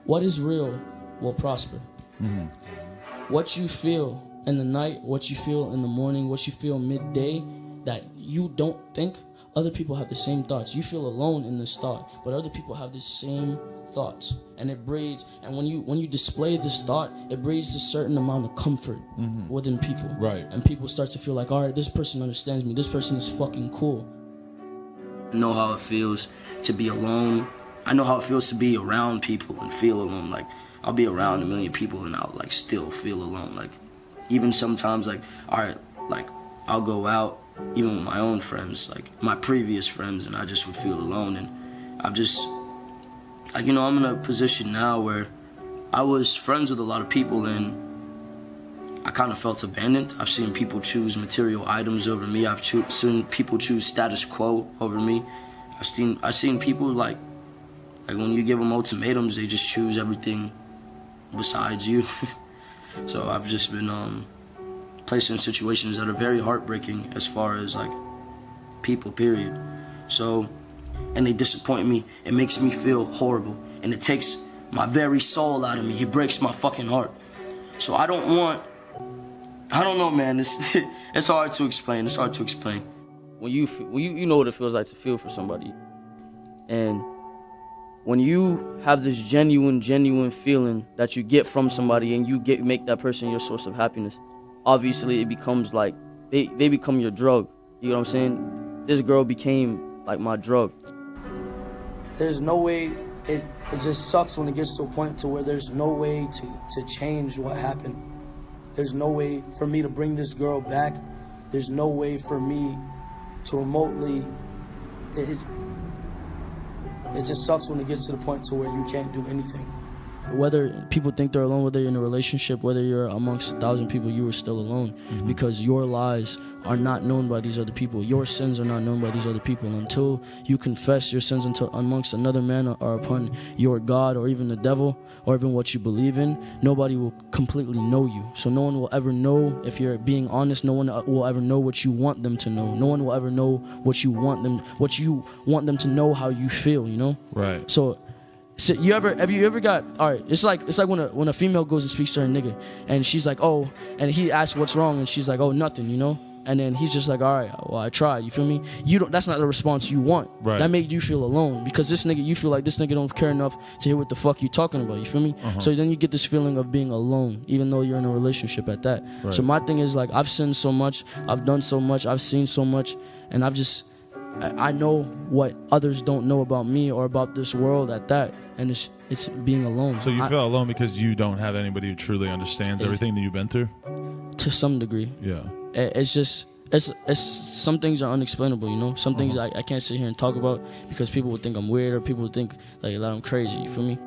what is real will prosper. What you feel in the night, what you feel in the morning, what you feel midday, that you don't think, other people have the same thoughts. You feel alone in this thought, but other people have the same thoughts, and it breeds. And when you display this thought, it breeds a certain amount of comfort within people. Right. And people start to feel like, all right, this person understands me. This person is fucking cool. I know how it feels to be alone. I know how it feels to be around people and feel alone. Like, I'll be around a million people and I'll like still feel alone. Like, even sometimes, like, all right, like I'll go out even with my own friends, like my previous friends, and I just would feel alone. And I've just, like, you know, I'm in a position now where I was friends with a lot of people and I kind of felt abandoned. I've seen people choose material items over me. I've seen people choose status quo over me. I've seen people like when you give them ultimatums, they just choose everything besides you. So I've just been placed in situations that are very heartbreaking as far as like people, period. So, and they disappoint me. It makes me feel horrible, and it takes my very soul out of me. It breaks my fucking heart. So I don't know, man. It's hard to explain. It's hard to explain. When you know what it feels like to feel for somebody, and when you have this genuine feeling that you get from somebody, and you make that person your source of happiness, obviously it becomes like they become your drug. You know what I'm saying? This girl became like my drug. There's no way. It just sucks when it gets to a point to where there's no way to change what happened. There's no way for me to bring this girl back. There's no way for me to remotely. It just sucks when it gets to the point to where you can't do anything. Whether people think they're alone, whether you're in a relationship, whether you're amongst 1,000 people, you are still alone, because your lies are not known by these other people. Your sins are not known by these other people. Until you confess your sins amongst another man or upon your God or even the devil or even what you believe in, nobody will completely know you. So no one will ever know if you're being honest. No one will ever know what you want them to know. No one will ever know what you want them to know, how you feel, you know? Right. So have you ever got, all right, it's like when a female goes and speaks to her nigga, and she's like, oh, and he asks what's wrong, and she's like, oh, nothing, you know? And then he's just like, all right, well, I tried, you feel me? That's not the response you want. Right. That made you feel alone, because you feel like this nigga don't care enough to hear what the fuck you talking about, you feel me? So then you get this feeling of being alone, even though you're in a relationship at that. Right. So my thing is, like, I've sinned so much, I've done so much, I've seen so much, and I know what others don't know about me or about this world at that, and it's being alone. So you feel alone because you don't have anybody who truly understands everything that you've been through? To some degree. Yeah. It's just, it's some things are unexplainable, you know? Some things I can't sit here and talk about because people would think I'm weird, or people would think like that I'm crazy, you feel me?